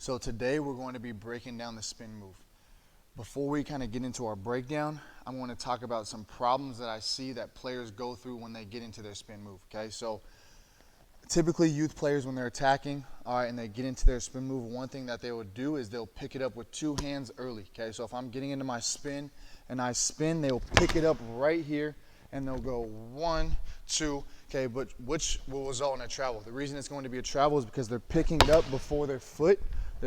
So today we're going to be breaking down the spin move. Before we kind of get into our breakdown, I'm going to talk about some problems that I see that players go through when they get into their spin move. Okay, so typically youth players when they're attacking, and they get into their spin move, one thing that they will do is they'll pick it up with two hands early. Okay, so if I'm getting into my spin and I spin, they'll pick it up right here and they'll go 1, 2. Okay, but which will result in a travel. The reason it's going to be a travel is because they're picking it up before their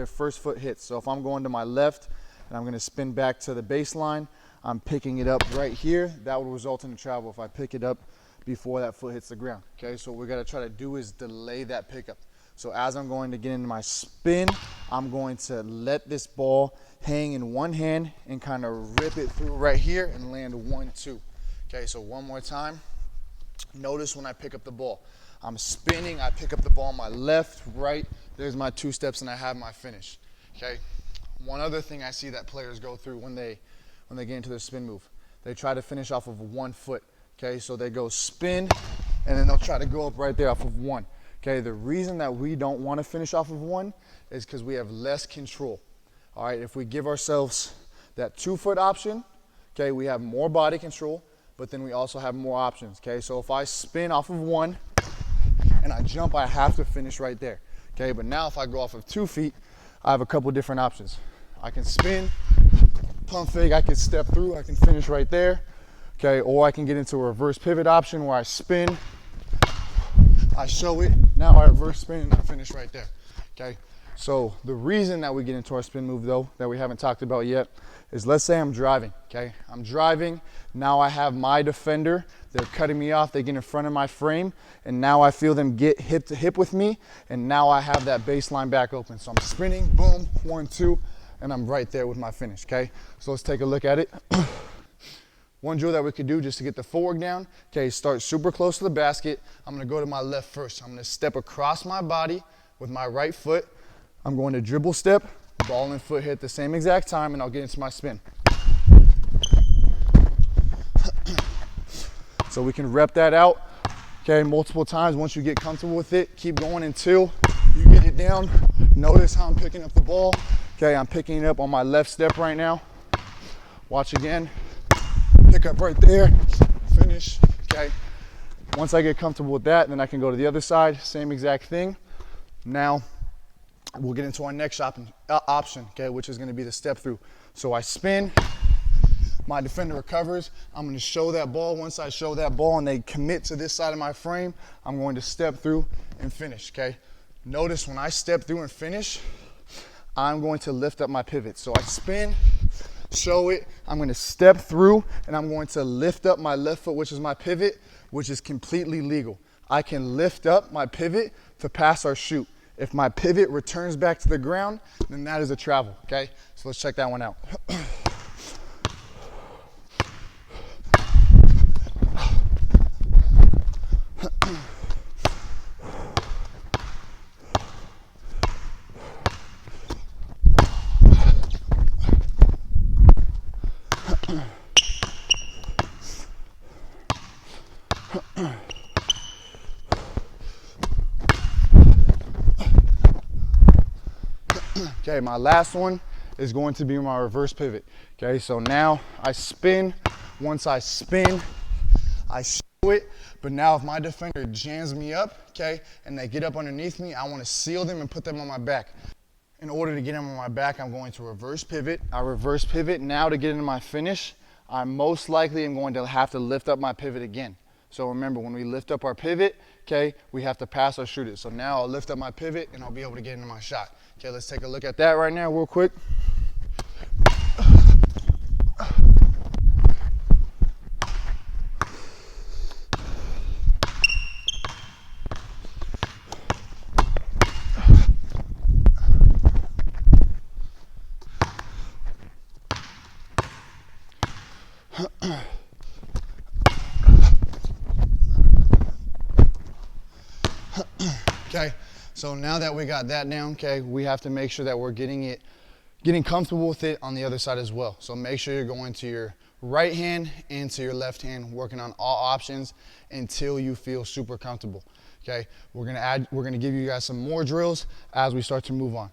first foot hits. So if I'm going to my left and I'm going to spin back to the baseline, I'm picking it up right here. That would result in a travel if I pick it up before that foot hits the ground. Okay, so what we got to try to do is delay that pickup. So as I'm going to get into my spin, I'm going to let this ball hang in one hand and kind of rip it through right here and land 1, 2. Okay, so one more time. Notice when I pick up the ball, I'm spinning, I pick up the ball on my left, right, there's my 2 steps and I have my finish. Okay, one other thing I see that players go through when they get into their spin move, they try to finish off of 1 foot. Okay, so they go spin and then they'll try to go up right there off of 1. Okay, the reason that we don't want to finish off of 1 is because we have less control. All right, if we give ourselves that 2-foot option, okay, we have more body control, but then we also have more options. Okay, so if I spin off of 1 and I jump, I have to finish right there. Okay, but now if I go off of 2 feet, I have a couple different options. I can spin, pump fake, I can step through, I can finish right there. Okay, or I can get into a reverse pivot option where I spin, I show it, now I reverse spin and I finish right there. Okay, so the reason that we get into our spin move though, that we haven't talked about yet, is let's say I'm driving. Okay, I'm driving, now I have my defender, they're cutting me off, they get in front of my frame, and now I feel them get hip to hip with me, and now I have that baseline back open. So I'm spinning, boom, 1, 2, and I'm right there with my finish. Okay, so let's take a look at it. One drill that we could do just to get the footwork down, okay, start super close to the basket. I'm gonna go to my left first. I'm gonna step across my body with my right foot. I'm going to dribble step, ball and foot hit at the same exact time, and I'll get into my spin. So we can rep that out, okay, multiple times. Once you get comfortable with it, keep going until you get it down. Notice how I'm picking up the ball. Okay, I'm picking it up on my left step right now. Watch again. Pick up right there, finish, okay. Once I get comfortable with that, then I can go to the other side, same exact thing. Now, we'll get into our next option, okay, which is gonna be the step through. So I spin, my defender recovers, I'm gonna show that ball. Once I show that ball and they commit to this side of my frame, I'm going to step through and finish, okay. Notice when I step through and finish, I'm going to lift up my pivot. So I spin, show it, I'm going to step through and I'm going to lift up my left foot, which is my pivot, which is completely legal. I can lift up my pivot to pass or shoot. If my pivot returns back to the ground, then that is a travel, okay? So let's check that one out. Okay, my last one is going to be my reverse pivot. Okay, so now I spin. Once I spin, I show it. But now if my defender jams me up, okay, and they get up underneath me, I want to seal them and put them on my back. In order to get them on my back, I'm going to reverse pivot. I reverse pivot. Now to get into my finish, I most likely am going to have to lift up my pivot again. So remember, when we lift up our pivot, okay, we have to pass or shoot it. So now I'll lift up my pivot and I'll be able to get into my shot. Okay, let's take a look at that right now real quick. Okay, so now that we got that down, okay, we have to make sure that we're getting comfortable with it on the other side as well. So make sure you're going to your right hand and to your left hand, working on all options until you feel super comfortable. Okay, we're gonna give you guys some more drills as we start to move on.